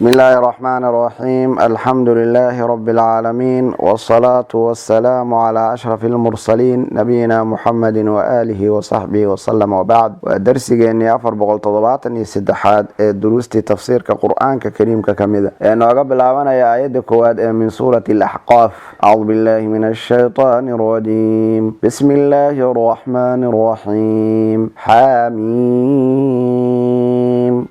بسم الله الرحمن الرحيم. الحمد لله رب العالمين، والصلاة والسلام على أشرف المرسلين نبينا محمد وآله وصحبه وسلم، وبعد. ودرسيني أفر بقول تضباطني سدحات دروستي تفسير كقرآن كريم كمدة إنه قبل أنا يا آيات كواد من سورة الأحقاف. أعوذ بالله من الشيطان الرجيم. بسم الله الرحمن الرحيم. حميم.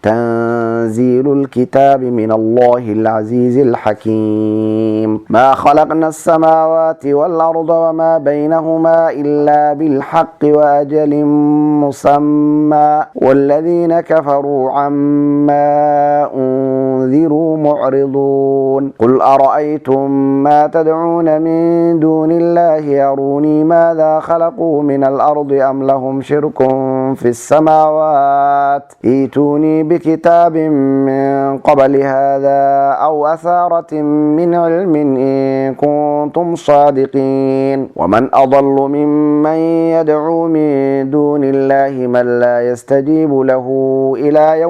تنزيل الكتاب من الله العزيز الحكيم. ما خلقنا السماوات والأرض وما بينهما إلا بالحق وأجل مسمى، والذين كفروا عما أنذروا معرضون. قل أرأيتم ما تدعون من دون الله أروني ماذا خلقوا من الأرض أم لهم شرك في السماوات، ائتوني بكتاب من قبل هذا أو أثارة من علم إن كنتم صادقين. ومن أضل ممن يدعو من دون الله من لا يستجيب له إلى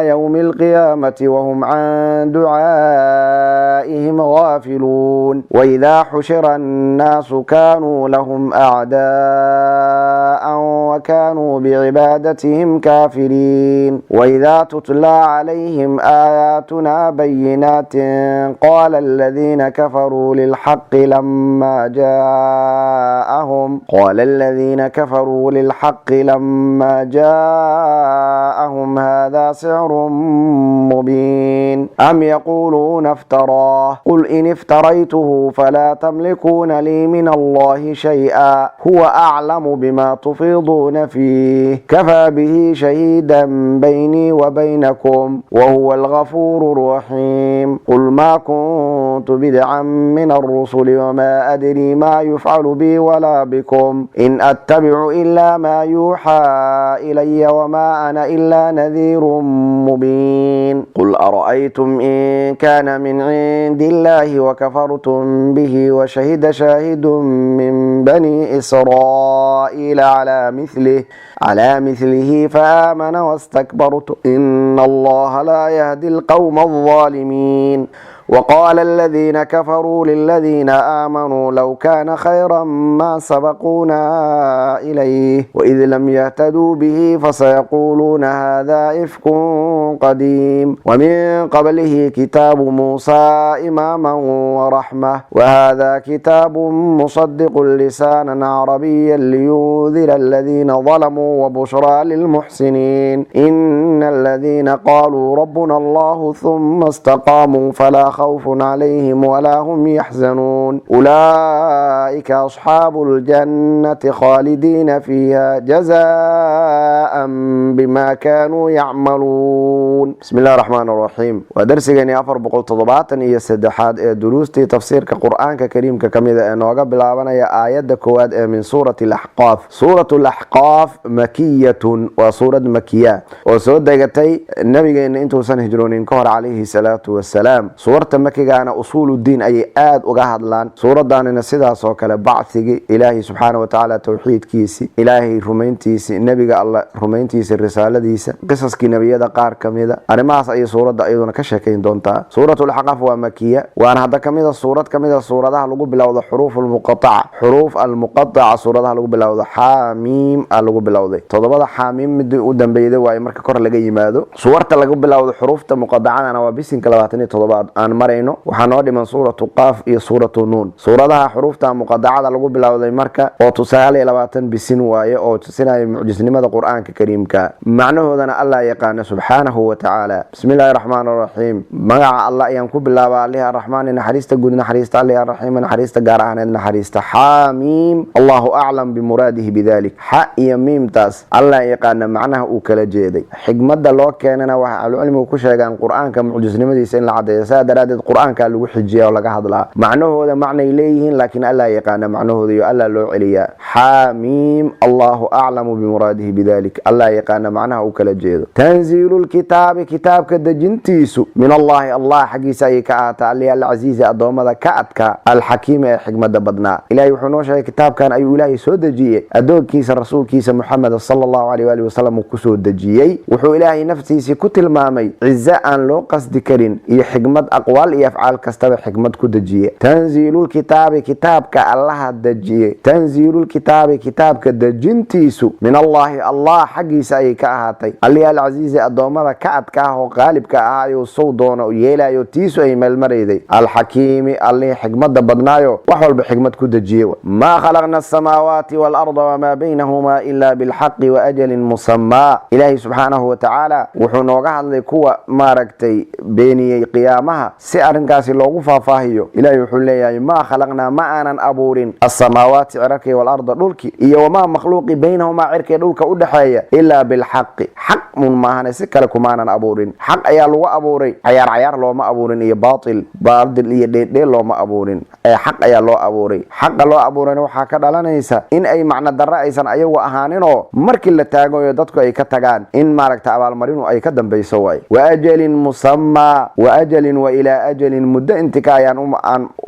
يوم القيامة وهم عن دعائهم غافلون. وإذا حشر الناس كانوا لهم أعداء وكانوا بعبادتهم كافرين. وإذا تتلى عليهم آياتنا بينات قال الذين كفروا للحق لما جاءهم هذا سحر مبين. أم يقولون افتراه، قل إن افتريته فلا تملكون لي من الله شيئا، هو أعلم بما تفيضون فيه، كفى به شهيدا بيني وبينكم وهو الغفور الرحيم. قل ما كنت بدعا من الرسل وما أدري ما يفعل بي ولا بكم، إن أتبع إلا ما يوحى إلي وما أنا إلا نذير مبين. قل أرأيتم إن كان من عند الله وكفرتم به وشهد شاهد من بني إسرائيل على مثله فآمن واستكبرتم إن الله لا يهدي القوم الظالمين. وقال الذين كفروا للذين آمنوا لو كان خيرا ما سبقونا إليه وإذ لم يهتدوا به فسيقولون هذا إفك قديم. ومن قبله كتاب موسى إماما ورحمة، وهذا كتاب مصدق لسانا عربيا لينذر الذين ظلموا وبشرى للمحسنين. إن الذين قالوا ربنا الله ثم استقاموا فلا خوف عليهم ولا هم يحزنون، أولئك أصحاب الجنة خالدين فيها جزاء بما كانوا يعملون. بسم الله الرحمن الرحيم. ودرسيني أفر بقول تضباطن إيا سدحات دروستي تفسير كقرآن كريم كميدة إنه قبل أبنى آيات كواد من سورة الأحقاف. سورة الأحقاف مكية وسورة مكية، وسورة دقتي النبي إن أنتم سنهجرون كهر عليه الصلاة والسلام. سورة مكيغانا أصول الدين أي آد وقاهد لان سورة داننا سيدا سوكال بعثي إلهي سبحانه وتعالى توحيد كيسي، إلهي رمينتيسي، النبي الله رمينتيسي، الرسالة ديسي، قصص كي نبي يدا قار كميدا. أنا ما أي سورة دا أيضا كشكين دونتا. سورة الحقف ومكية، وأنا هذا كميدا سورة ده لقوا بلاوض حروف المقطعة سورة ده لقوا بلاوض حاميم لقوا بلاوض تضبط حاميم مدي قدام بيده وأي مركا كور لقى يمادو. سورة لقوا بلاوض حروف مقطعة أنا وبيسين كلاباتني تضبط أنا مرينو waxaan dhiman suuratu qaaf iyo suuratu nuun. suuradaha xuruufta muqaddacada lagu bilowday marka oo tusaale 20 bisin waaye oo tusinaya mucjisnimada quraanka kariimka, macnahoodana Allah yaqaan subhanahu wa ta'ala. bismillaahir rahmaanir rahiim. magaca Allah ayaan ku bilaabaa Allaha Rahmaan naxariista guud naxariista Allaha Rahiim naxariista gaar ahaan naxariista. xaamiim Allahu a'lam bi muraadihi bidalik. ha iyo miimtaas Allah yaqaan macnaha uu kala jeeday, xigmada loo loo keenana waxa ahlucilmigu ku sheegaan quraanka mucjisnimadiisa in la cadeeyo saadaraadid quraanka lagu xijiyo laga hadlaa macnahooda macnay leeyihiin laakiin alla yaqaan macnahooda iyo alla loo celiya xaamiim Allahu a'lamu bimuradihi bidalik alla yaqaan macnaha uu kala jeedo tanziilul kitaabi kitaabka dajintiisu min Allah xaqiisa ay ka aata al-aziz adoomada ka adka al-hakim ee xikmada badnaa ilaahay wuxuu noo sheegay kitaabkan ayuu ilaahay soo dajiyay adoonkiisa rasuulkiisa Muhammad sallallahu alayhi wa sallam ku soo dajiyay wuxuu ilaahay naftiisa ku tilmaamay izza aan loo qasdi karin iyo xikmad aqwaal iyo afcaal kastaba xikmad ku dajiyay tanziilul kitaabi kitaabka Allah dajiyay tanziilul kitaabi kitaabka dajintiisu min Allah xaqiisa ay ka ahaatay al-aziz adoomada ka adka oo qaalibka ah ayuu soo doono yeelayo tiisu ay malmareyday al-hakim alli xikmada badnaayo wax walba xikmad ku dajiyay ma khalaqna as-samawati wal arda wama baynahuma illa bil haqqi wa ajalin musamma ilaahi subhanahu wa ta'ala wuxuu nooga hadlay kuwa maaragtay beeniyay qiyaamaha si arinkaasi loogu faahfaahiyo ilaahi wuxuu leeyahay ma khalaqna ma aanan abuurin as-samawati cirki wal arda dhulki iyo wama makhluuqi baynahuma cirki dhulka u dhaxeeya illa bil haqqi haqq mun maahana si kale kuma aanan abuurin haq ayaa lagu abuuray ciyaar looma abuurin iyo baatil iyo dheedheel looma abuurin haq ayaa loo abuuray xaq loo abuuray waxa ka dhalanaysa in ay macna darra aysan ayagu ahaanin oo markii la taago dadku ay ka tagaan in maaragta abaal marinu ay ka dambayso way wa ajalin musamma wa ajalin wa ila ajalin muddo intikaayan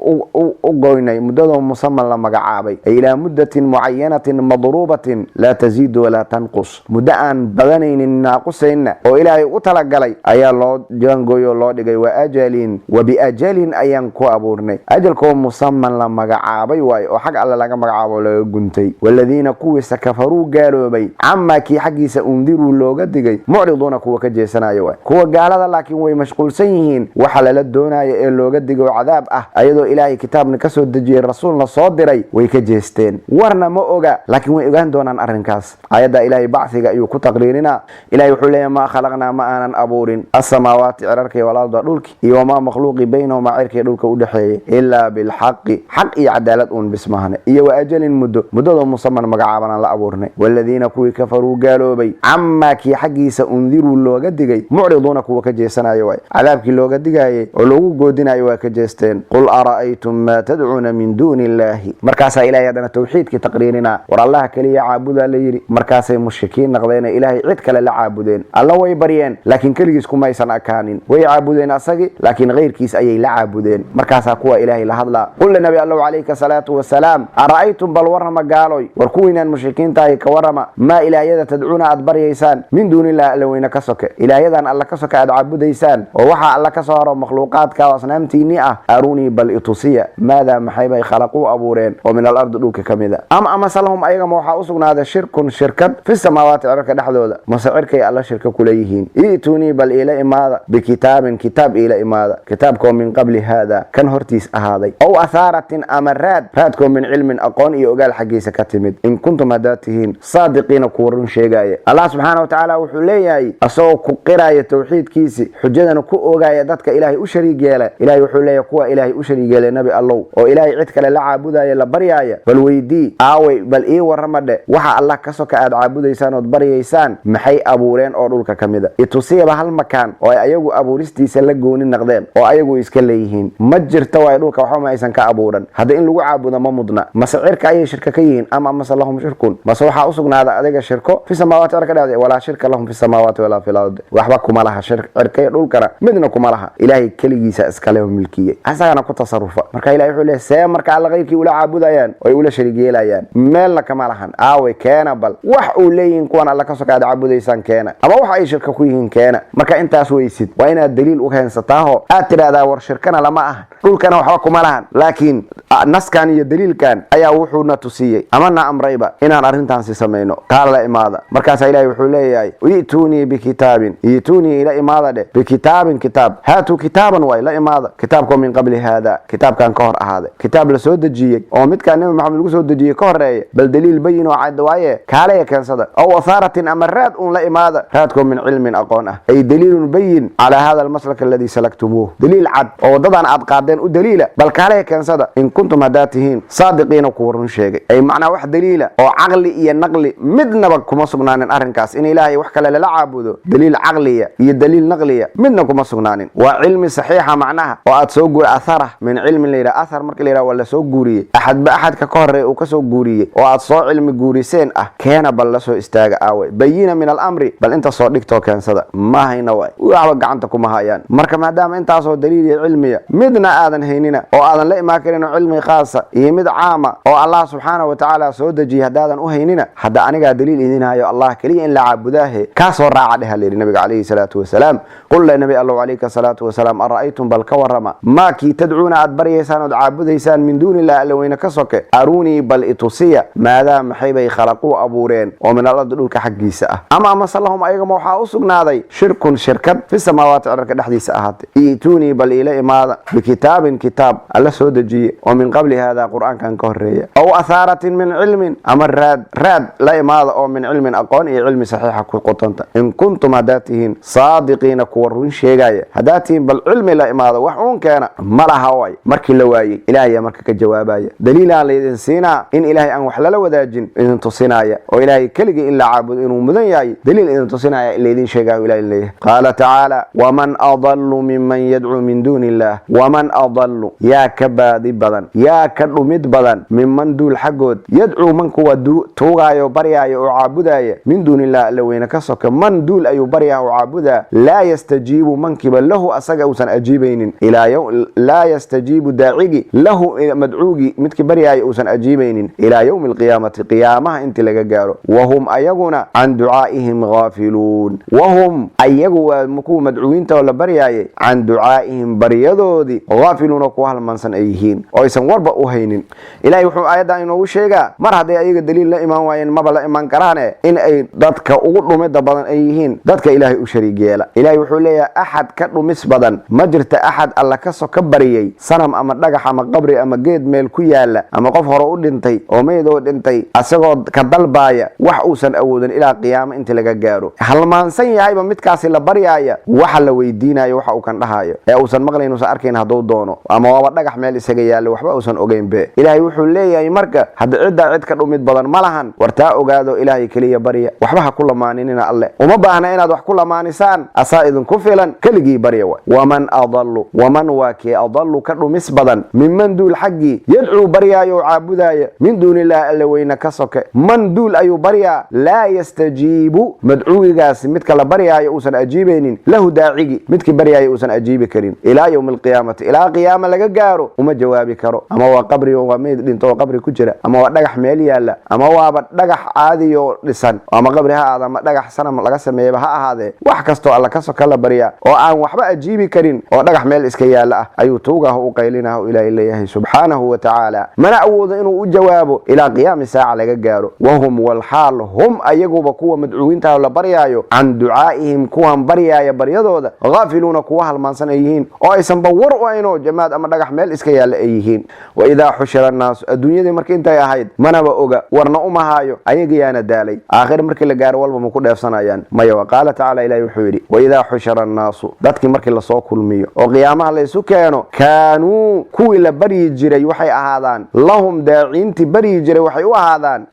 u goynay muddada musamma la magacaabay ila muddatin muayyanatin madrubatin la tazid wa la tanqus muddo aan badanaynin naaqusayna oo ilaahay u talagalay ayaa loo jangoyo loo dhigay wa ajalin wa bi ajalin ayan ku abuurnay ajalku musamman la magacaabay way oo xaq alla laga magacaabo laga guntay walladina kuwisa kafaru gaaloobay amma ki xaqiisa undiru looga digay mu'riduna kuwa ka jeesanayo way kuwa gaalada laakiin way mashquulsan yihiin waxa la doonayo ee looga digo cadaab ah ayadoo ilaahay kitaabna ka soo dajiyay rasuulna soo diray way ka jeesteen warna ma oga laakiin way ogaan doonaan arinkaas ayada ilaahay bacsiga ayuu ku taqriirina ilaahay wuxuu leeyahay ma khalaqna ma aanan abuurin as-samawati cirarka wal arda dhulki iyo ma makhluuqi baynahuma cirka dhulka u dhaxeeyay illa bil haqqi haq iyo cadaalad uun bismahana iyo wa ajalin muddada musamman magacaabana la abuurnay walladina kuwi kafaru gaaloobay amma ki xaqiisa undiru looga digay mu'riduna kuwa ka jeesanayo way cadaabki looga digayay oo loogu goodinayo waa ka jeesteen qul ara'aytum ma tad'una min dunillahi markaas ilaahay hadana tawxiidki taqriirina war allah kaliya caabuda la yiri markaas ay mushrikiin naqdeen ilaahay cid kale la caabudeen alla way bariyeen laakiin kaligiis kuma aysan akaanin way caabudeen asagi laakiin غيرkiis ayay la caabudeen markaas kuwa ilaahay la hadla qul nabi allah alayka salatu wassalam ara'aytum bal warama gaaloy war kuwinaan mushrikiinta ay ka warama ma ilaahiyada tad'una ad bariyaysan min dunillahi alla wayna ka soke ilaahiyadan alla ka soke ad caabudaysaan oo waxa alla ka soo haro makhluuqaadka wasnaamtiini ah aruni bal itusiya maada maxaybay khalaqu abuureen oo min al-ard dhulka kamida ama salahum ayaga waxa u sugnaada shirkun shirkad fi samawati cirka dhaxdooda masirkay alla shirka kuleeyihiin ituni bal ila imaada bi kitaabin kitab ila imaada kitabko min qabli hada kan hortiis ahaaday aw atharatin amarad raadko min ilmin aqoon iyo ogaal xaqiisa ka timid in kuntum hadatihin saadiqiina ku warun sheegaya allah subhanahu wa ta'ala wuxuu leeyahay asoo ku qiraaya tawxiidkiisi xujadana ku ogaaya dadka ilaahay u shariig yeelay ilaahay wuxuu leeyahay kuwa ilaahay u shariig yeelay nabi allah oo ilaahay cid kale la caabudaya la baryaaya bal weydii aaway bal ii waramade waxa allah ka soka aad caabudaysaan oo baryaysaan maxay abuureen oo dhulka kamida itusiba hal makaan oo ayagu abuuristiisa la gooni naqdeen oo ayagu iska leeyihiin ma jirto way dhulka waxa ma aysan ka abuuran hada in lagu caabudo ma mudna masirka ay shirka ka yihiin ama masalahum shirkun bas waxa u sugnaada adiga shirko fi samawati cirka dhaade wala shirka lahum fi samawati wala fil ard waxba kuma laha shirka dhulkana midna kuma laha ilaahay kaligiisa iska leh milkiye asagana ku tasarufa marka ilaahay wuxuu leeyahay marka alla qeyrkii ula caabudayaan oo ay ula shariig yeelayaan meel kama lahan aawe keena bal wax uu leeyin kuwan alla ka soo kaad caabudaysan keena ama waxa ay shirka ku yihiin keena marka intaas weysid waa inaad daliil u heensataaho aad tiraahdaa war shirkana lama ah dhulkana waxba kuma lahan laakiin naskan iyo daliilkan ayaa wuxuu na tusiyay ama na amrayba inaan arintan si sameeyno qaal la imaada markaas ilaahay wuxuu leeyahay ituni bi kitabin ituni ila imaada de bi kitabin kitab hatu kitaban wa ila imaada kitabko min qabli hada kitabkan ka hor ahaade kitab la soo dajiyay oo midkaan nabi maxamed lagu soo dajiyay ka horeeyay bal daliil bayin oo cad waaye kaalay kansada aw atharatin amarad la imaada raadko min ilmin aqoon ah ay daliilun bayin ala hada المسلك الذي سلكتموه دليل عد او ددان عد قادين او دليله بل كاله كنسدا ان كنتم هداتين صادقين كورن شيغي ay macna wax daliila oo aqli iyo naqli midnaba kuma sugnaanin arinkaas in ilaahay wax kale la caabud عابده دليل عقلية هي دليل نقلية منكم سغنانين وعلم صحيحة معناها وأد سوق أثره من علم اللي أثر مرك اللي ولا سوق جوري أحد بأحد كقهر وكسوق جوري وأد صو علم جوريسين كان بلسو استاج أوي بينا من الأمر بل أنت صادق تو كان صدق ما هي نوع وعوق عنتكم هايان مرك ما دام أنت صو دليل علمية مدنا آذن هيننا أو آذن لا ما كرنا علمي خاصة يمد عامة أو الله سبحانه وتعالى سود جهاد آذن أهيننا حتى أنا دليل إذنها يا الله كلي إن لعبداه كسر راعدها للنبي عليه الصلاة والسلام قل النبي الله عليك الصلاة والسلام أرأيتم بل كورما ما كي تدعون أدبريسان ودعابديسان من دون الله إلا وين كسوك أروني بل إتوسيا ماذا محيبي خلقوا أبورين ومن الله دلوك حقيسة أما صلهم أيها موحى أسقنا ذي شركة في السماوات عرك الحديث أهات إيتوني بل إلي ماذا بكتاب كتاب الله سودجي ومن قبل هذا قرآن كان كهرية أو أثارة من علم أمر راد لا ماذا أو من علم أقون علم صحيح قطنت إن كنتم هداتهن صادقين كورون شيء هداتهن بل علم لا ماذا وحون كان ملا هواي مركي لواي إلهي مركي كجواباي دليل على الإنسان إن إلهي أن وحلا وداجن إن تصنايا وإلهي كلجي إلا عابد إنه مذنياي دليل إن تصنايا اللي دين شيء إلهي قال تعالى ومن أضل ممن يدعو من دون الله ومن أضل يا كبادي بدن يا كرمد بدن ممن دول حقود يدعو من كوا توغايو بريايو عابداي من دون الله لو ينكسك من دول أيو بريا عابدا لا يستجيب من كبل له أسجأ أجيبين إلى يوم لا يستجيب داعي له مدعوجي متك بريا أجيبين إلى يوم القيامة قيامة أنت لجارو وهم أيقون عن دعائهم غافلون وهم أيقوا مكو مدعوين ولا بريا عن دعائهم بريادو دي غافلون كوهل منسن أيهين أو يسن وربا أهينين إلى يوم آيات إنه وشيء مر هذا أي دليل لا إمام وين ما بلا إمام كرانه إن أي ضدك أقول مد بدن أيهين ضدك إلهي أشريك يلا إلهي وحولي أحد كرو مس بدن مجرت أحد الله كسو كبريي صنم أما دقح أما قبري أما جيد ميل كيالا أما قف هرؤون دنتي أو ميدو دنتي أسقط كدل بايا وحوسا أودا إلى قيام أنت لقى جارو هل ما نسي هاي بمتكاسي لبريايا وحل ويدينا يوحى وكان لهايا أوسا مغلين وسأركين هدو دونو أما وابد دقح ميل سجيالا وحبا أوسا أوجين به إلهي وحولي يا مركا هاد عد كرو مد بدن ملهن ورتا أوجادو إلهي كليا بريا وحبها كل ما نينا الله وما بأنا إن أدوح كل ما نسان أسائد كفلا كلجي بريا ومن أضل ومن واكي أضل كرو مسبدا ممن دول حقي يدعو بريا يعبدايا من دون الله إلا وين كسك من دول أيو بريا لا يستجيب مدعو جاس متك بريا يوسن أجيبين له داعي متك بريا يوسن أجيب كريم إلى يوم القيامة إلى قيامة لجارو وما جوابي كرو أما هو قبري وميد لين تو قبري كجرا أما هو دقح مالي لا أما هو دقح عادي لسان أما قبرها هذا ما دقح سنة ما لقى سميه بها هذا وحكستو على كسو كلا بريا وأن وحبا أجيبي كريم ودقح مال إسكيا لا أيو توجه وقيلينه إلى الله سبحانه وتعالى من أعوذ إنه جوابه إلى قيام الساعة لجارو وهم والحال هم أيجوا بقوة مدعوين تاولا بريايو عن دعائهم كوهم بريايا بريادو غافلون كوها المنسن أيهين أو يسنبور وينو جماد أما دقح مال إسكيا لا أيهين وإذا حشر الناس الدنيا دي مركين تايا هيد منا بأوجا ورنا هايو أيجيانا دالي آخر مركي لجارو والبا مكود يفسنا ما وقال تعالى إلى يحوري وإذا حشر الناس ذاتك مركي لصوك الميو وقيامها ليسو كانوا كوي لبري جري وحي أهادان لهم داعين تبري جري وحي أهادان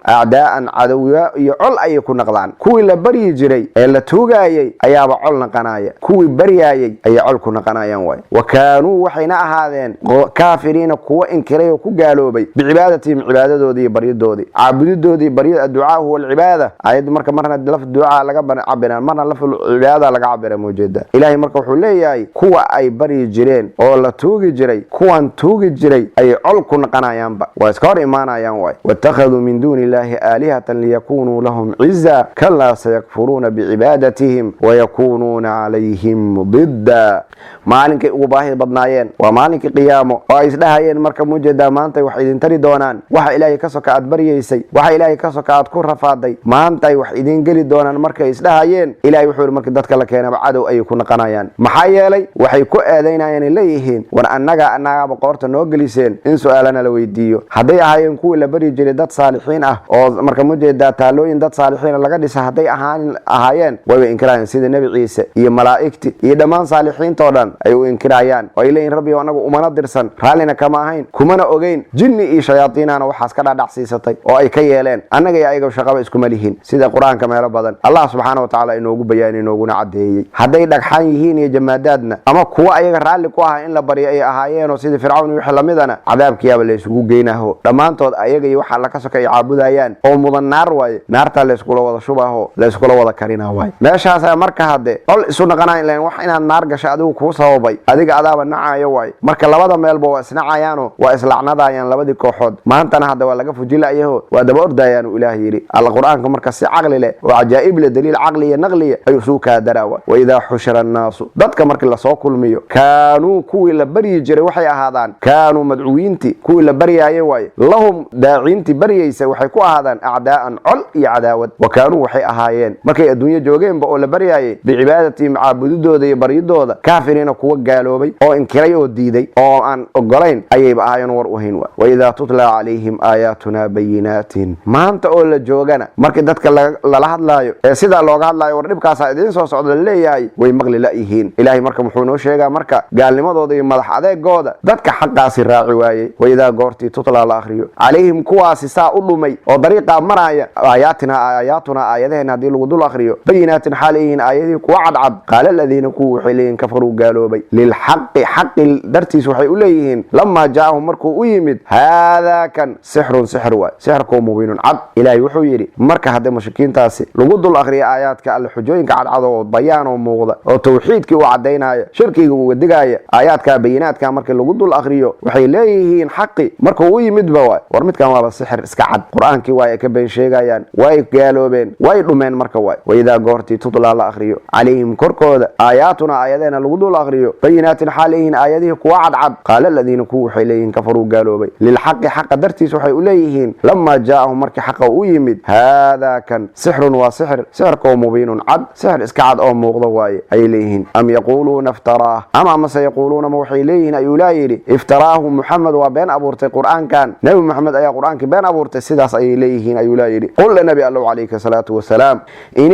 أعداء عدوية يعل أي كون نقلان كوي لبري جري إلا توقايي أياب عل نقنايا كوي بريايي أي عل كون نقنايا واي وكانوا وحينا أهادان كافرين كوا إنكري وكو قالوا بي بعبادتهم عبادة دي بريد دودي عبد دودي بريد الدعاء هو العبادة عيد مرة لف الدعاء لقى عبنا مرة لف العبادة لقى عبنا موجودة إلهي مرة وحولي كوا أي بري جرين أو لا توقي جري كوان توقي جري أي علق نقنايان با واسكار إيمانا ينواي واتخذوا من دون الله آلهة ليكونوا لهم عزا كلا سيكفرون بعبادتهم ويكونون عليهم ضدا مالك وباهي بدنايين ومالك قيامه وإسلاهين مركب موجودة ما أنت وحيدين تري دونان وحا إلهي كسوك أدبريسي وحا إلهي كسوك أدكور رفاضي ما أنت وحيدين قلي دونان مركب إسلاهين إلهي وحور مركب دادك لكينا بعدو أي كون قنايان محايا لي وحي كو آذينا يعني ليهين وأننا بقورت نوغليسين إن سؤالنا لو يديو هدي أهايين كو لبري جري داد صالحين أو مركب موجودة تالوين داد صالحين لقدس هدي أهايين ويبقى إنكراين سيد النبي عيسى إيه ملائكتي إيه دمان صالحين طولان أيو إنكرايان وإلين ربي وأنه أمنا درسان رالينا كما هين كمنا أوغين جني إيه شياطين أنا وحاس كلا دعسيستي أو أي كيالين أنك يا أيقو شقاب إسكو مليهين سيد القرآن كما يرب badan allah subxaana wa tacaala inoogu bayaani inooguna caddeeyey. hadday dhagxaan yihiin iyo jamaadaadna ama kuwa ayaga raalli ku aha in la baryo ay ahaayeenoo sidii fircawn iyo wixii lamidana cadaabkiyaaba laysugu geynaho dhammaantood ayaga iyo waxa la ka sokay caabudayaan oo mudan naar waaye naartaa layskula wada shubaho layskula wada karina waaye. meeshaasa marka hadde col isu dhaqanayn lahayn wax inaad naar gasho adigu kuu sababay adiga adaaba nacayo waaye. marka labada meelba waa isnacayaano waa islacnadayaan labadii kooxood. maantana hadda waa laga fujilayaho waa daba ordayaan uu ilaah yidhi alla qur-aanka marka si caqli leh oo cajaa'ib leh daliil caqli iyo naqliya ayuu suu kaa daraawa. waidaa xushira annaasu dadka markii lasoo kulmiyo kaanuu kuwii la baryi jiray waxay ahaadaan kaanuu madcuwiinti kuwii la baryaayay waaye lahum daaciintii baryaysa waxay ku ahaadaan acdaa'an col iyo cadaawad. wa kaanuu waxay ahaayeen markay adduunyo joogeenba oo la baryaayay bicibaadatii macaabudidooda iyo baryidooda kaafiriina kuwa gaaloobay oo inkiray oo diiday oo aan ogolayn ayayba ahaayeen war u hayn. waidaa tutla calayhim aayaatuna bayinaatin maanta oo la joogana markii dadka lala hadlaayo ee sidaa looga hadlaayo war dhibkaasaa idiin soo socda laleeyahay way maqli layihiin. ilaahay marka muxuu noo sheegaa marka gaalnimadooda iyo madax adeegooda dadka xaqaasi raaci waayey. waidaa goortii tutla la akhriyo calayhim kuwaasi saa u dhumay oo dariiqaa maraya aayaatuna aayadaheena haddii lagu dul akhriyo bayinaatin xaal yihiin aayadihii kuwa cadcad qaala aladiina kuwa waxay leeyihin kafaruu gaaloobay lilxaqi xaqi dartiis waxay u leeyihiin lamaa jaa'ahum markuu u yimid haadaa kan sixrun sixr waay sixrkoo mubiinun cad. ilaahay wuxuu yidhi marka haddii mushrikiintaasi lagu dul akhriya aayaadka alle xujooyinka cadcad oo bayaan oo muuqda oo tawxiidkii u caddaynaya shirkiga uga digaaya aayaadka bayinaadka markii lagu dul akhriyo waxay leeyihiin xaqi markuu u yimidba waay war midkan waaba sixir iska cad qur-aankii waay ay ka been sheegayaan way gaaloobeen way dhumeen marka waay. waidaa goortii tutla la akhriyo calayhim korkooda aayaatuna aayadeena lagu dul akhriyo bayinaatin xaal yihiin aayadihii kuwa cadcad qaala aladiina kuwa waxay leeyihiin kafaruu gaaloobay lilxaqi xaqa dartiis waxay u leeyihiin lamaa jaa'ahum markii xaqa u yimid haadaa kan sixrun waa sixir sixirkoo mubiinun cad sixir iska cad oo muuqda waaye ayay leeyihiin. am yaquuluuna iftaraah ama amase yaquuluuna ma waxay leeyihiin ayuu laa yidhi iftaraahu muxamed waa been abuurtay qur'aankan nebi maxamed ayaa qur'aankii been abuurtay sidaas ayay leeyihiin ayuu laa yidhi. qul nabi allow calayka salaatu wasalaam in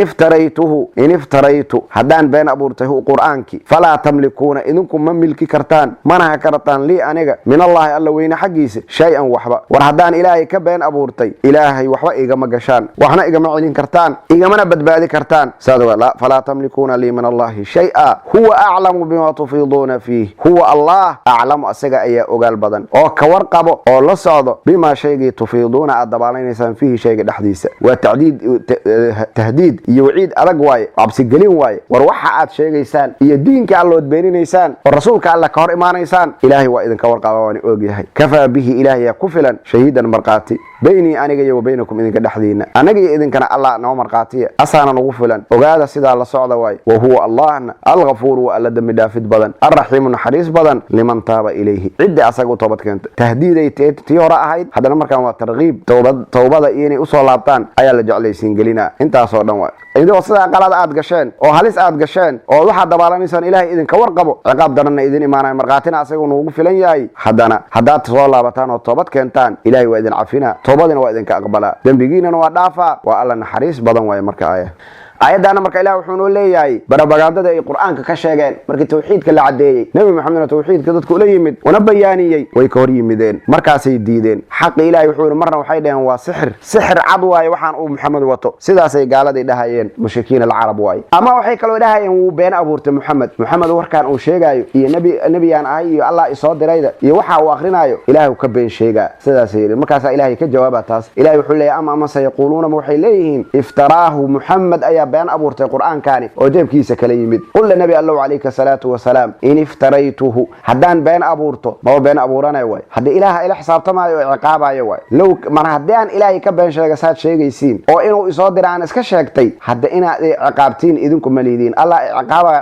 iftaraytu haddaan been abuurtay hu qur'aankii falaa tamlikuuna idinku ma milki kartaan manaha kartaan lii aniga min allaahi alla weyne xaggiisa shay-an waxba. war haddaan ilaahay ka been abuurtay ilaahay waxba igama gashaan waxna igama celin kartaan igamana badbaadi kartaan falaa tamlikuuna lii min allahi shay-a huwa aclamu bima tufiiduuna fiih huwa allah aclamu asaga ayaa ogaal badan oo ka warqabo oo la socdo bimaa shaygii tufiiduuna aad dabaalanaysaan fiihi shayga dhexdiisa. waa tahdiid iyo waciid adag waaye cabsigelin waaye. war waxa aad sheegaysaan iyo diinka allood beeninaysaan oo rasuulka alla ka hor imaanaysaan ilaahay waa idinka warqaba waani ogyahay. kafaa bihi ilaahayaa ku filan shahiidan markhaati baynii aniga iyo wa baynakum idinka dhexdiina anaga iyo idinkana allah noo markhaatiya asaana nagu filan ogaada sidaa la socda waaye. wa huwa allahna alghafuuru waa alla dembi dhaafid badan alraxiimu naxariis badan liman taaba ilayhi ciddii asaga u toobad keenta. tahdiiday tii hore ahayd haddana markaan waa tarkiib towbada iyo inay usoo laabtaan ayaa la jeclaysiin gelinaa intaasoo dhan waay. idoo sidaa qalad aad gasheen oo halis aad gasheen oo waxaad dabaalanaysaan ilaahay idinka warqabo ciqaab daranna idin imaanaya markhaatina asaga nuugu filan yahay. haddana haddaad soo laabataan oo toobad keentaan ilaahay waa idin cafinaa toobadina waa idinka aqbalaa dembigiinana waa dhaafaa waa alla naxariis badan waaye marka aayaddaana marka ilaah wuxuu noo leeyahay barabagaadada ay qur'aanka ka sheegeen markii tawxiidka la caddeeyey nebi maxamedna tawxiidka dadku ula yimid una bayaaniyey way ka hor yimideen markaasay diideen xaqi ilaahay wuxuu yidhi marna waxay dhaheen waa sixir cad waaye waxaan uu maxamed wato sidaasay gaaladay dhahayeen mushrikiin alcarab waaye. ama waxay kaloo dhahayeen wuu been abuurtay maxamed warkaan uu sheegaayo iyo nebiyaan ahay iyo allah isoo dirayda iyo waxa uu akrinaayo ilaahay ka been sheegaa sidaasay yidhi. markaasaa ilaahay ka jawaaba taas ilaahay wuxuu leeyahay ama sayaquuluuna ma waxay leeyihiin iftaraahu muxamed ayaa been abuurtay qur'aankani oo jeebkiisa kala yimid. qul nabi allow calayka salaatu wasalaam in iftaraytuhu haddaan been abuurto maba been abuuranay waay haddii ilaaha ila xisaabtamaayo oo ciqaabayo waay low mar haddaan ilaahay ka been sheega saad sheegaysiin oo inuu isoo diraan iska sheegtay hadda inaad ciqaabtiin idinku maliidiin allah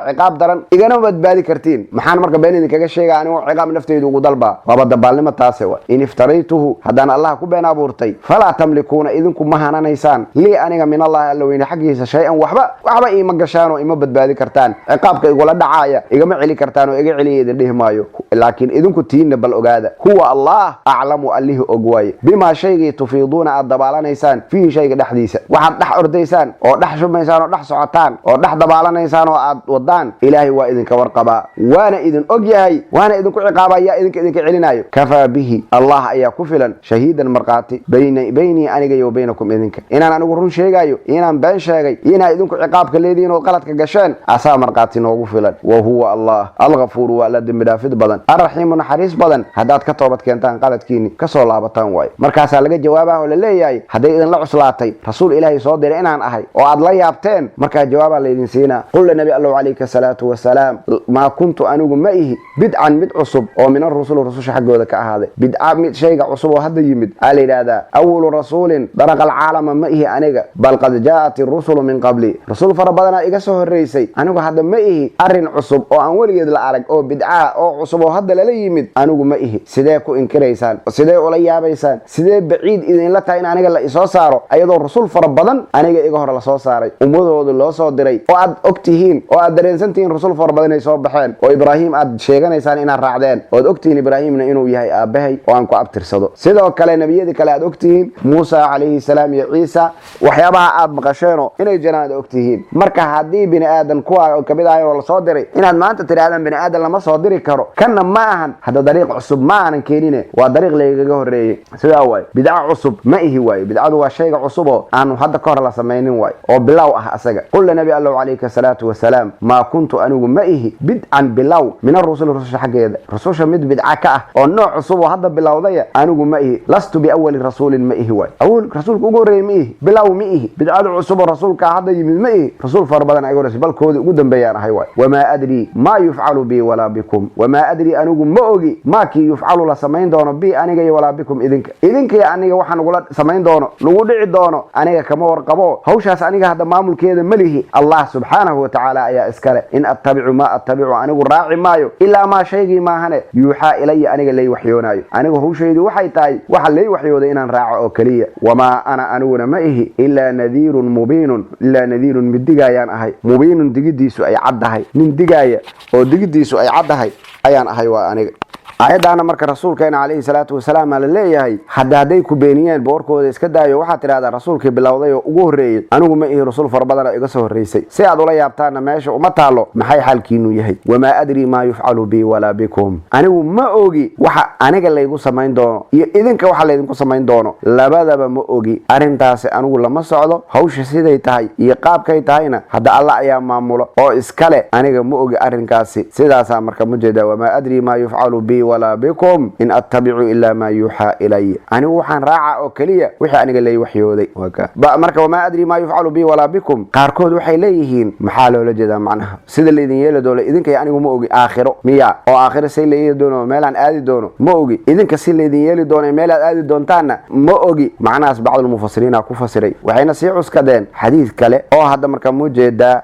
ciqaab daran igana badbaadi kartiin maxaan marka been idinkaga sheegaa anigu ciqaab nafteydu ugu dalbaa waaba dabaalnimo taase waay. in iftaraytuhu haddaan allah ku been abuurtay falaa tamlikuuna idinku ma hananaysaan lii aniga min allahi alla weyne xaggiisa shay-an waxba ima gashaan oo ima badbaadi kartaan ciqaabka igula dhacaaya igama celi kartaan oo iga celiya idin dhihi maayo laakiin idinku tiinna bal ogaada huwa allah aclamu allihi ogwaaye bima shaygii tufiiduuna aad dabaalanaysaan fiihi shayga dhexdiisa waxaad dhex ordaysaan oo dhex shumaysaan oo dhex socotaan oo dhex dabaalanaysaan oo aad wadaan ilaahay waa idinka warqabaa waana idin og yahay waana idinku ciqaabaya idinka celinayo kafaa bihi allah ayaa ku filan shahiidan marqaati baynii aniga iyo baynakum idinka inaan anigu run sheegayo inaan been sheegay inaa idinku ciqaabka leedihiin oo qaladka gasheen asaa marqaati noogu filan wa huwa allah alghafuur wa la dambi dhaafid badan arrahiim naxariis badan hadaad ka toobad keentaan qaladkiini ka soo laabataan way markaas laga jawaabaa oo la leeyahay haday idin la cuslaatay rasuul ilaahay soo diray inaan ahay oo aad la yaabteen marka jawaaba la idin siina qul nabi allah alayka salatu wasalaam ma kuntu anigu ma ihi bid'an mid cusub oo min ar-rusul rususha xaggooda ka ahaaday bid'a mid shayga cusub oo hadda yimid aleeyada awwal rasuulin daraqa al-aalama ma ihi aniga bal qad jaa'at ar-rusul min qabli rasul farabadana iga soo horeysay anigu hadda ma ihi arin cusub oo aan waligeed la arag oo bid'a oo cusub oo hadda la yimid anigu ma ihi sidee ku inkiraysaan sidee ula yaabaysaan sidee baciid idin la tahay in aniga la isoo saaro ayadoo rasul farabadan aniga iga hor la soo saaray ummadooda loo soo diray oo aad ogtihiin oo aad dareensantiin rasul farabadan ay soo baxeen oo ibraahim aad sheeganaysaan inaad raacdeen oo ogtiin ibraahimna inuu yahay aabahay oo aan ku abtirsado sidoo kale nabiyada kale aad ogtihiin muusa calayhi salaam iyo ciisa waxyaabaha aad maqasheeno inay jannada ogtihiin marka hadii bini aadan kuwa kamid ah oo la soo diray inaad maanta tiraahdan bini aadan lama soo diri karo kana ma ahan hada dariiq cusub ma aanan keenine waa dariiq leeyaga horeeyay sida way bid'a cusub ma ihi way bid'adu waa shayga cusub oo aan hadda ka hor la sameeynin way oo bilaw ah asaga qul nabi allah alayka salatu wasalaam ma kuntu anigu ma ihi bid'an bilaw min ar-rusul rususha xageeda rususha mid bid'a ka ah oo nooc cusub oo hadda bilawday anigu ma ihi lastu bi awwal rasulin ma ihi way awwal rasuulku ugu horeeyay ma ihi bilaw ma ihi bid'adu cusub oo rasuulka hadda yimid ma ihi rasuul farbadan ay goorayay balkoodi ugu dambeeyaan ahay way wama adri ma yuf'alu bi wala bikum wama adri anigu ma ogi ma ki yuf'alu la sameyn doono bi aniga iyo wala bikum idinka aniga waxaan ugu sameyn doono lagu dhici doono aniga kama warqabo hawshaas aniga hadda maamulkeeda malihi allah subhanahu wa ta'ala ayaa iskale in attabi'u ma attabi'u anigu raaci maayo illa ma shaygi ma hane yuuxa ilayya aniga lay waxyoonayo anigu hawshaydu waxay tahay waxa lay waxyooday inaan raaco oo kaliya wama ana aniguna ma ihi illa nadhirun mubinun illa nadhirun midigayaan ahay mubinun digidiisu ay caddahay min digaya oo digidiisu ay caddahay ayaan ahay waa aniga ayadana marka rasuulkeena alayhi salatu wasalaam la leeyahay haday ku beeniyeen boorkooda iska daayo waxa tiraahdaa rasuulkii bilowday oo ugu horeeyay anigu ma ihi rasuul farbadan iga soo horeysay si aad ula yaabtaan meesha uma taalo maxay xalkiinu yahay wama adri ma yuf'alu bi wala bikum anigu ma ogi waxa aniga laygu sameyn doono iyo idinka waxa laydinku sameyn doono labadaba ma ogi arintaas anigu lama socdo hawsha siday tahay iyo qaabkay tahayna hada Allah ayaa maamulo oo iskale aniga ma ogi arinkaasi sidaas marka mujeeda wama adri ma yuf'alu bi ولا بكم إن أتبع إلا ما يوحى إلي أنا وحن راعى أو كلية وحي أنا لي وحيودي مركب وما أدري ما يفعل بي ولا بكم قاركود وحي ليهين محاله لجدا معناها سيد اللي إذن يلدون إذن كي يعني مؤجي آخره مياه أو آخر سيد اللي يلدونه ميلان آدي دونه مؤجي إذن كسيد اللي إذن يلدونه ميلان آدي دون تانا مؤجي معناه بعض المفسرين أكو فسري وحين سيعوس كدين حديث كله أو هذا مركب مجدا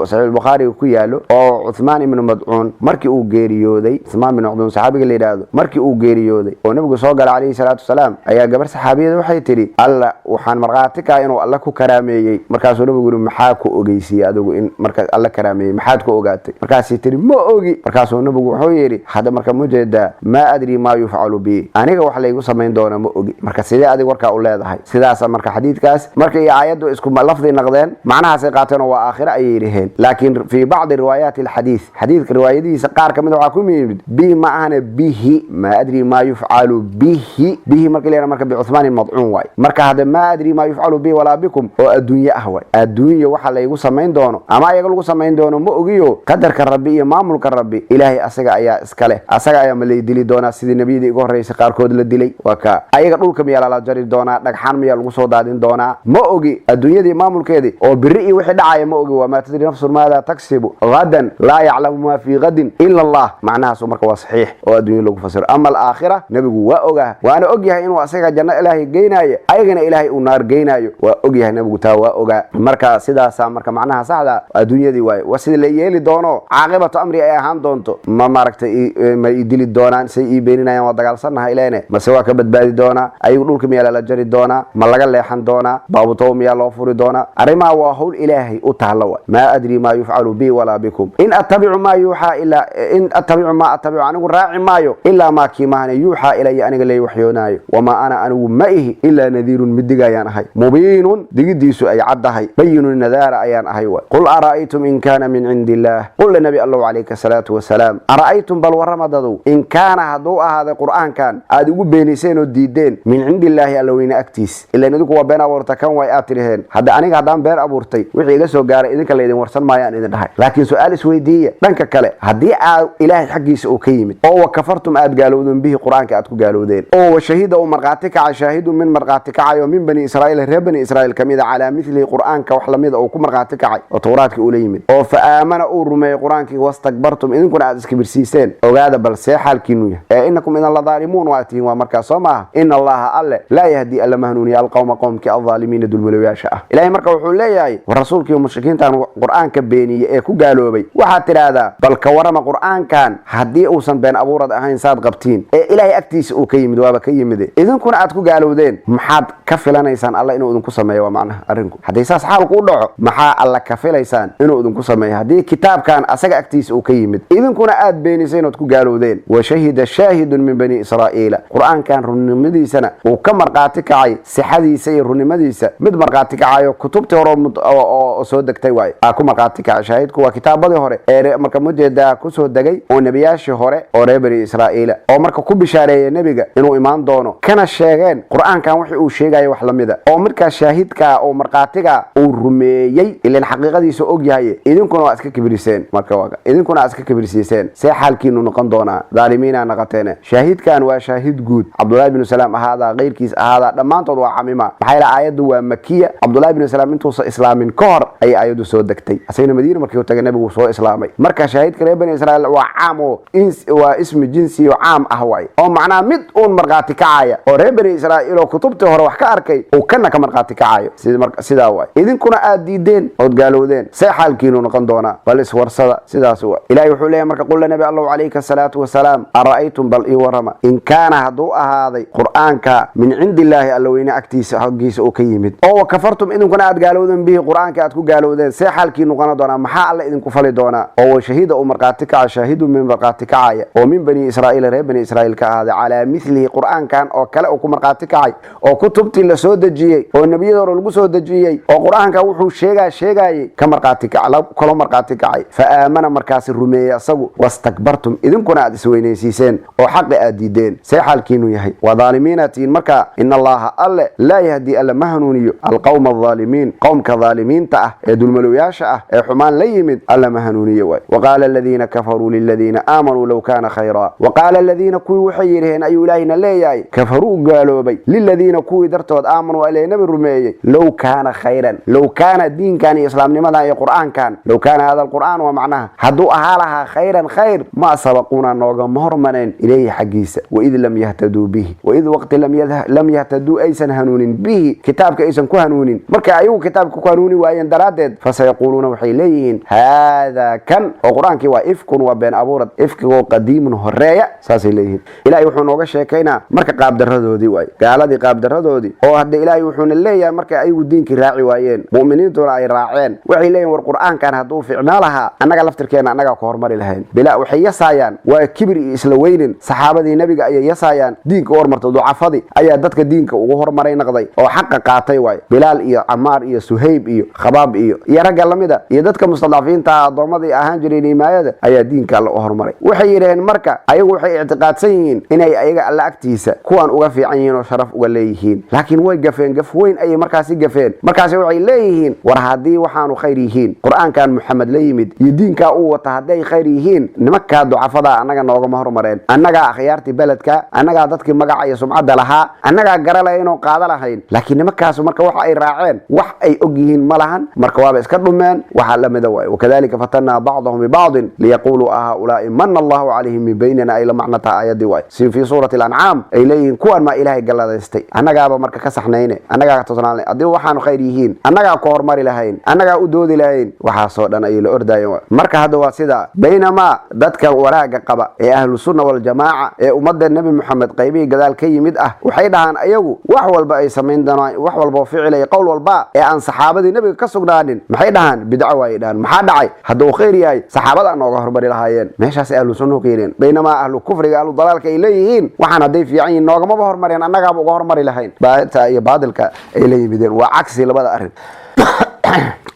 صحيح البخاري وكياله أو عثمان بن مدعون مركي أو جيريودي عثمان بن عبد صحابي اللي يراهدو markii uu geeriyooday oo nabigu soo galay kaleey salaatu salaam ayaa gabar saxaabiyada waxay tiri alla waxaan marqaati ka inuu alla ku karaameeyay markaas uu nabigu maxaa ku ogeysiyay adigu in marka alla karaameeyay maxaad ku ogaatay markaas ay tiri ma ogi markaas uu nabigu wuxuu yiri hada marka mujeeda ma adri ma yufcalu bi aniga wax la igu sameyn doona ma ogi marka sidee adiga warka u leedahay sidaas marka xadiidkaas marka ay aayadu isku lafdi naqdeen macnaha ay qaateen waa aakhira ay yiraahdeen laakiin fi bacd riwaayaat alhadith hadith riwaayadiisa qaar kamid waxa ku yimid bi ma ana bihi ma adri ma yufcalu bihi marka leeyahay marka bi Uthman mad'un way marka hada ma adri ma yufcalu bi wala bikum oo adduunyo ah way adduunyo waxa la igu sameyn doono ama ayaga lagu sameyn doono ma ogiyo qadarka rabbi iyo maamulka rabbi ilaahay asaga ayaa iskale asaga ayaa ma leedili doona sidii nabiyada igu horeysay qaar kood la dilay waka ayaga dhulka miyaa la jari doona dhagxaan miyaa lagu soo daadin doona ma ogi adduunyadii maamulkeedii oo biri wixii dhacay ma ogi waa ma tadri nafsu maada taksibu gadan la ya'lamu ma fi gadin illa Allah macnaha marka waa saxiix oo adduunyo lagu fasiro. Ama al-aakhira nabigu waa ogaa waana ogyahay inuu asaga janno ilaahay geynayo ayagana ilaahay uu naar geynayo waa ogyahay nabigu taa waa ogaa. marka sidaas marka macnaha saxda adduunyadii waa sida la yeeli doono caaqibatu amri ay ahaan doonto ma maaragtay ma idili doonaan say ii beeninayaan waa dagaalsanahay ileene mase waa ka badbaadi doonaa ayagu dhulka miyaa la jari doonaa ma laga leexan doonaa baabutow miyaa loo furi doonaa arrimaha waa hawl ilaahay u taalla wa maa adri maa yufcalu bi walaa bikum in attabicu maa yuuxaa ilaa in attabicu maa attabicu anigu raaci maayo ilaa maa kiimaana yuuxaa ilaya aniga lay waxyoonaayo wamaa ana anigu ma ihi ilaa nadiirun midiga ayaan ahay mubiinun digidiisu ay caddahay bayinun nadaara ayaan ahay wa qul ara'aytum in kaana min cindi illaah qul linabi allahu calayka asalaatu wasalaam ara'aytum bal warramadadow in kaana hadduu ahaaday qur'aankan aad ugu beeniseen oo diideen min cindi illaahi alla weyne agtiis ilaan idinku waa been abuurta kan way aad tiriheen hadda aniga haddaan been abuurtay wixii iga soo gaaray idinka laydin warsan maayaan idin dhahay laakiin su'aal isweydiiya dhanka kale haddii aad ilaahay xaggiisa uu ka yimid oo wakafartum aad gaalowdeen bihi qur'aanka aad ku gaalowdeen oo washahida uu markhaati kacay shaahidun min markhaati kacayo min bani israa'iil reer bani israa'iil kamid a calaa milihi qur'aanka wax lamida uu ku markhaati kacay oo tawraadka uu la yimid oo fa aamana uu rumeeyey qur'aankii wastakbartum idinkuna aad iskibirsiiseen ogaada bal see xaalkiinu yahay inakum idan la daalimuun waa tihiin waa markaas soo maaha in allaha alle laa yahdi alla mahnuuniya alqawma qowmkii aldaalimiina dulmulayaasha ah ilaahay marka wuxuu leeyahay war rasuulkii mushrikiintan qur'aanka beeniye ee ku gaaloobay waxaad tidhaahdaa bal ka warama qur'aankan haddii uusan been abuurad ahayn saad qabtiin ee ilaahay agtiisa uu ka yimid waaba ka yimide idinkuna aad ku gaalowdeen maxaad ka filanaysaan alla inuu idinku sameeyo waa macnaha arrinku haddii saas xaalku u dhaco maxaa alla ka filaysaan inuu idinku sameeyo haddii kitaabkan asaga agtiisa uu ka yimid idinkuna aad beeniseen ood ku gaalowdeen washahida shaahidun min bani israa'iila qur'aankan runnimadiisana uu ka markhaati kacay sixadiisa iyo runnimadiisa mid markhaati kacayo kutubtii hore oo soo degtay waaye aa ku markhaati kacay shaahidku waa kitaabadii hore ee marka mujeedaa ku soo degay oo nebiyaashii hore oo reer bani israa'iila oo marka ku bishaareeyay nebiga inuu imaan doono kana sheegeen qur'aankan wixii uu sheegayo wax lamida oo markaa shaahidka oo markhaatiga uu rumeeyey ilaan xaqiiqadiisa og yahay idinkuna waa iska kibriseen marka waaga idinkuna aad iska kibirsiiseen see xaalkiinu noqon doonaa dhaalimiina naqateene shaahidkan waa shaahid guud cabdullaahi binu salaam ahaadaa keyrkiis ahaadaa dhammaantood waa camima maxaa ila aayaddu waa makiya cabdullaahi binu salaam intuusan islaamin ka hor ayay aayaddu soo degtay asagna madiina markii uu tagay nabigu soo islaamay marka shaahidka reer bani israa'iil waa caam oo waa ismi jinsi oo caam ah waay oo macnaha mid uun markhaati kacaya oo reer bani israa'iil oo kutubtii hore wax ka arkay uu kana ka markhaati kacayo sidaa waay idinkuna aad diideen ood gaalowdeen see xaalkiinu noqon doonaa bal iswarsada sidaas waay ilaahay wuxuu leeyahay marka qul lanabi allahu calayka asalaatu wasalaam ara'aytum bal ii warrama in kaana hadduu ahaaday qur'aanka min cindi illaahi alla weyne agtiisa xaggiisa uu ka yimid oo wakafartum idinkuna aad gaalowdeen bihi qur'aanka aad ku gaalowdeen see xaalkii noqon doonaa maxaa alla idinku fali doonaa oo shahida uu markhaati kaca shaahidun min markhaati kacaya oo min bani israa'iil reer bani israa'iil ka ahaaday calaa milihi qur'aankan oo kale uu ku markhaati kacay oo kutubtii la soo dejiyey oo nebiyada hore lagu soo dejiyey oo qur'aanka wuxuu sheegayey ka markhaati kalo markhaati kacay fa aamana markaasi rumeeyey asagu wastakbartum idinkuna aad isweynaysiiseen oo xaqi aad diideen see xaalkiinu yahay waa dhaalimiina tihiin marka in allaha alle laa yahdi alla ma hanuuniyo alqawma aldaalimiin qowmka dhaalimiinta ah ee dulmalowyaasha ah ee xumaan la yimid alla ma hanuuniyo waay waqaala aladiina kafaruu liladiina aamanuu low kaana khayraa waqaala aladiina kuwii waxay yidhaheen ayuu ilaahina leeyahay kafaruu gaaloobay liladiina kuwii dartood aamanuu alle nabi rumeeyey low kaana khayran low kaana diinkan iyo islaamnimadan iyo qur'aankan low kaana hada alqur'aan waa macnaha hadduu ahaa lahaa khayran khayr ma sabaquuna noogama hormareen ilayhi xaggiisa waid lam yahtaduu bihi waid waqti lam yahtaduu aysan hanuunin bihi kitaabka aysan ku hanuunin marka ayagu kitaabka ku hanuuni waayeen daraaddeed fasayaquuluuna waxay leeyihiin haadaa kan oo qur'aankii waa ifkun waa been abuurad ifkigoo qadiimun horeeya saasay leeyihiin ilaahay wuxuu nooga sheekaynaa marka qaabdaradoodii waay gaaladii qaabdaradoodii oo hadda ilaahay wuxuuna leeyahay markay ayagu diinkii raaci waayeen mu'miniintuna ay raaceen waxay leeyihin war qur'aankan hadduu ficnaa lahaa annaga laftirkeena annagaa ku hormari lahayn bilaa waxay yasaayaan waa kibir iyo isla weynin saxaabadii nebiga ayay yasaayaan diinka u hormartay ducafadii ayaa dadka diinka ugu hormaray naqday oo xaqa qaatay waay bilaal iyo camaar iyo suhayb iyo khabaab iyo ragga lamida iyo dadka mustadcafiinta addoommadii ahaan jireen imaayada ayaa diinka alla u hormaray waxay yidhaheen marka ayagu waxay ictiqaadsan yihiin inay ayaga alla agtiisa kuwaan uga fiican yihiin oo sharaf uga leeyihiin laakiin way gafeen gaf weyn ayay markaasi gafeen markaasi waxay leeyihiin war haddii waxaanu khayr yihiin qur'aankan muxamed la yimid iyo diinkaa uu wata hadday khayr yihiin nimankaa ducafadaa annaga noogama hormareen annagaa akhyaartii beledka annagaa dadkii magaca iyo sumcadda lahaa annagaa garalaya inuu qaada lahayn laakiin nimankaasu marka waxa ay raaceen wax ay og yihiin ma lahan marka waaba iska dhumeen waxaa lamida waay wakadalika fatannaa bacdahum bibacdin liyaquuluu ahaulaai mana الله عليهم من بيننا إلى معناتها آيات واي في سورة الأنعام إليه كوان ما إلهي قال هذا يستي أنا قابا مركا كسحنين أنا قاعد تصنع أدي وحان خيريهين أنا قاعد كور مري لهين أنا قاعد أدود لهين وحاصل أنا إلى أرداي مركا هذا واسدا بينما دتك وراء قبا أهل السنة والجماعة ومد النبي محمد قيبي قال كي مدأ وحيد عن أيوه وحول بقى يسمين دنا وحول بوفعل يقول والباء عن صحابة النبي كسجنان محيد عن بدعوة يدان محد عي هذا خير ياي صحابة أنا وجهر بري لهاين ماشي أهل السنة كيرين بينما أهل الكفر قالوا ضلال كإليهين وحنا ضيف عين نوع ما بهر مريان أنا قابو جهر مري لهاين بعد الك إليه بدين وعكس اللي بدأ أرد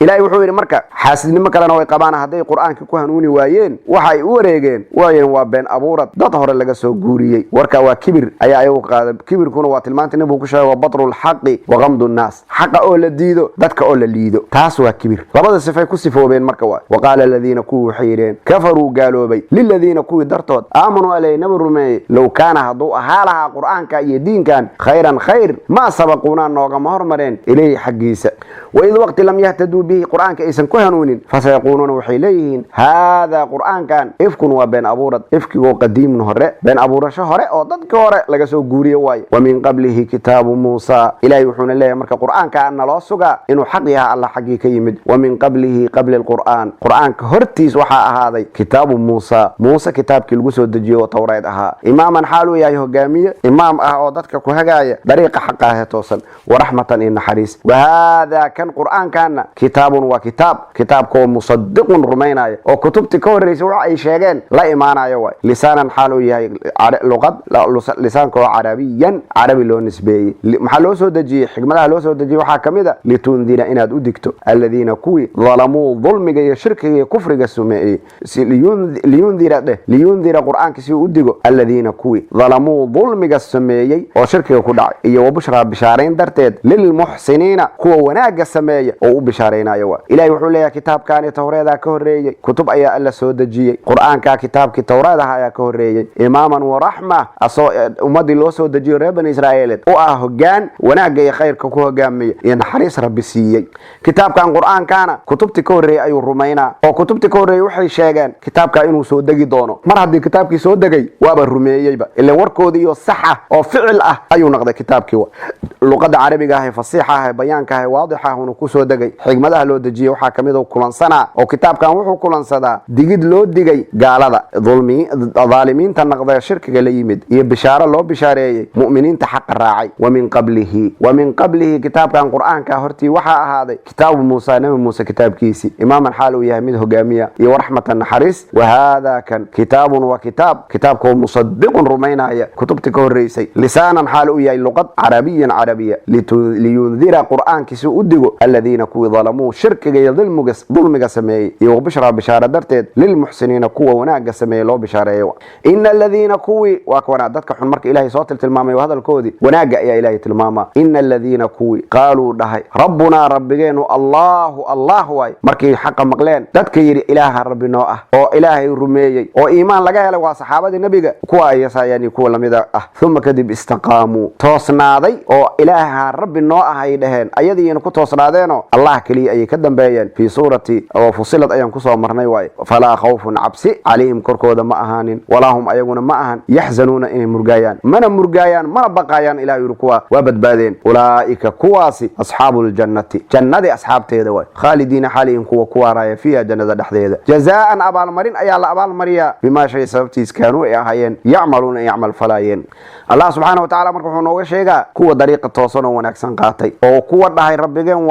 إلهي وحوي مركا حاسدين مكلنا ويقبانا هذي القرآن كهنوني وايين وحي وريجين وايين وبين أبورد ده طهر اللي جسوا جوريي وركا وكبر أيوة كبر كونوا واتلمان تنبو كشة وبطر الحق وغمض الناس حق أول الديدو دتك أول الديدو تاسوا كبر ربض السفاي كسفوا بين مركا وقال الذين كوا حيرين كفروا قالوا بي للذين كوا درتود آمنوا عليه نبرمي لو كان هضوء هالها قرآن كأيدين كان خيرا خير ما سبقونا نوغا مهر مرين إليه حقيسة وإذ وقت لم يهتدوا به قرآن كإيسان كهنونين فسيقولون وحيليهن هذا قرآن كان إفكن وبين أبورد إفك وقديم نهر بين أبورد شهر أو ضدك هراء لقسو قوري واي ومن قبله كتاب موسى إلى يوحون الله مركا قرآن كأن الله سقى إنه حقها الله حقي كيمد ومن قبله قبل القرآن قرآن كهرتيس وحا هذا كتاب موسى كتاب كالقسو الدجي وتوريد أها إماما حالو يا يهجامية إمام أو ضدك كهجاية طريقة حقها توصل ورحمة إن حريص وهذا كان قرآن كان كتاب كتاب كو مصدق رمينا او كتبت كوريس وحي شيغان لا ايمانا يوا لسانا حالو ياي لغه لسان كو عربي لو نسبي ما لو سو دجي حكمه لو سو دجي waxa kamida litundir inaad u digto alladina kuwi zalamu dhulmiga iyo shirkiga kufriga sumeeyay liyundira quraanka si u digo alladina kuwi zalamu dhulmiga sumeeyay oo shirkiga ku dhacay iyo wabshara bishaarayn darteed lil muhsinina kuwa wanaaga sameeyay oo u bishaaraynayo إلهي وحول لها كتاب كان توراة كهرية كتب أيها ألا سودجية قرآن كتاب كتوراة هيا كهرية إماما ورحمة أمد الله سودجية ربن إسرائيل وأهجان وناجي خير كهجامية ينحرس ربي سيء كتاب كان قرآن كان كتبت كهرية أي الرومينا أو كتبت كهرية وحي شاجان كتاب كأنه سودجي دونه مرة هذا كتاب كي سودجي وأبى الرومية يبقى اللي وركو دي الصحة أو فعل أي نقد كتاب كوا اللغة العربية هي فصيحة هي بيان كهي واضحة ونكو سودجي حكمة لو دجي وحا كميدو كلانسنا او كتاب كان وحو كلانسدا ديغيد لو ديغي غالدا ظالمين تنقضي شركه لا يمد iyo bishaara loo bishaareeyay muuminiinta xaq raacay ومن قبله كتاب كان قرآن ka hortii waxa ahaaday كتاب موسى نبي موسى كتابkiisi imaaman xaal uu yahay mid hogaamiya iyo rahmatan naxariis وهذا كان كتاب كتابكو مصدق رمينايا كتبت كهريسي لسانا حال uu yahay luqad عربية لينذر قرآن كسو ادغو الذين كو ظلموا شركه ظلمك سمي يوبشرا بشاره درتد للمحسنين كو وناغ سمي لو بشاريو ان الذين كوي واكونا ددك خن marka ilaahay soo tilmaamay hadalkoodi wanaaga ayaa ilaahay tilmaama in alladina kuwi qaalu dhahay rabbuna rabbigeenu allah way markii xaq maqleen dadka yiri ilaaha rabbino ah oo ilaahay rumeeyay oo iimaan laga helay waa saxaabada nabiga kuwa ay saayani kuwa lamida ah thumma kadib istaqaamu toosnaaday oo ilaaha rabbino ah ay dhaheen ayadiina ku toosnaadeeno allah kaliya ay ka dambeeyeen في سورة وفصلت أيام كسر مرني واي فلا خوف عبسي عليهم كركودا ما أهانين ولا هم أيقون ما أهان يحزنون إن مرجايان من بقايان إلى يركوا وبد بادين أولئك كواسي أصحاب الجنة جنة أصحاب تيدوي خالدين حالهم كوا راي فيها جنة دحديدة جزاء أبا المرين أيال أبا المريا بما شيء سبتيس كانوا يهين يعمل فلاين الله سبحانه وتعالى مركو نوغا شيغا كوا طريقة توصنا ونكسن قاتي أو كوا دهي ربيجين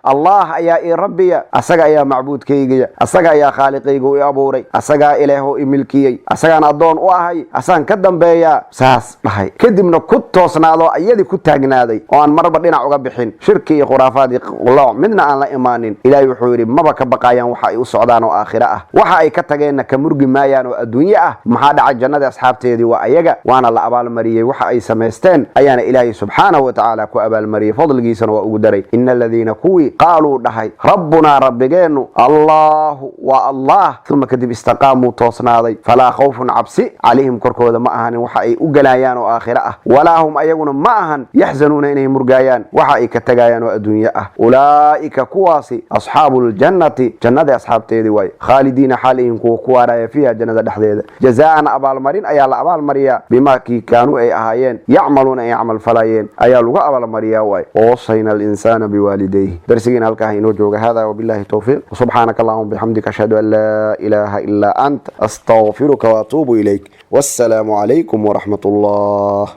الله يا ربي أسجع يا معبود كيجي أسجع يا خالقي جو يا أبوري أسجع إلهه إملكي أسجع نضون وهاي أسان كدم بيا ساس هاي كدي من كت توصنا له أيدي كت تجنادي وأن مرة بدينا عقبحين شركي خرافات الله منا على إيمان إلى يحوري ما بك بقايا وحي وسعدان وآخرة وحي كتجينا كمرج مايان والدنيا ما هذا الجنة أصحاب تيدي وأيجا وأنا لا أبال مريه وحي سمستين أيانا إلهي سبحانه وتعالى كأبا المري فضل جيسا وأقدري إن الذين كوي قالوا دحي ربنا ربجينو الله والله ثم كذب استقاموا توصناضي فلا خوف عبسي عليهم كركوذا معهن وحي أجلايان وآخرة ولا هم أيقون معهن يحزنون إنهم مرجايان وحي كتجايان والدنيا أولئك كواسي أصحاب الجنة جنة أصحاب تيدي واي خالدين حالهم كوارا فيها جنة دحديد جزاء أبا المرين أيال أبا المريا بما كانوا أي أهايين يعملون أي عمل فلايين أيال أبا المريا واي ووصينا الإنسان بوالديه درسين الكاهن وجوج هذا وبالله التوفيق وسبحانك اللهم بحمدك أشهد أن لا إله إلا أنت أستغفرك وأتوب إليك والسلام عليكم ورحمة الله.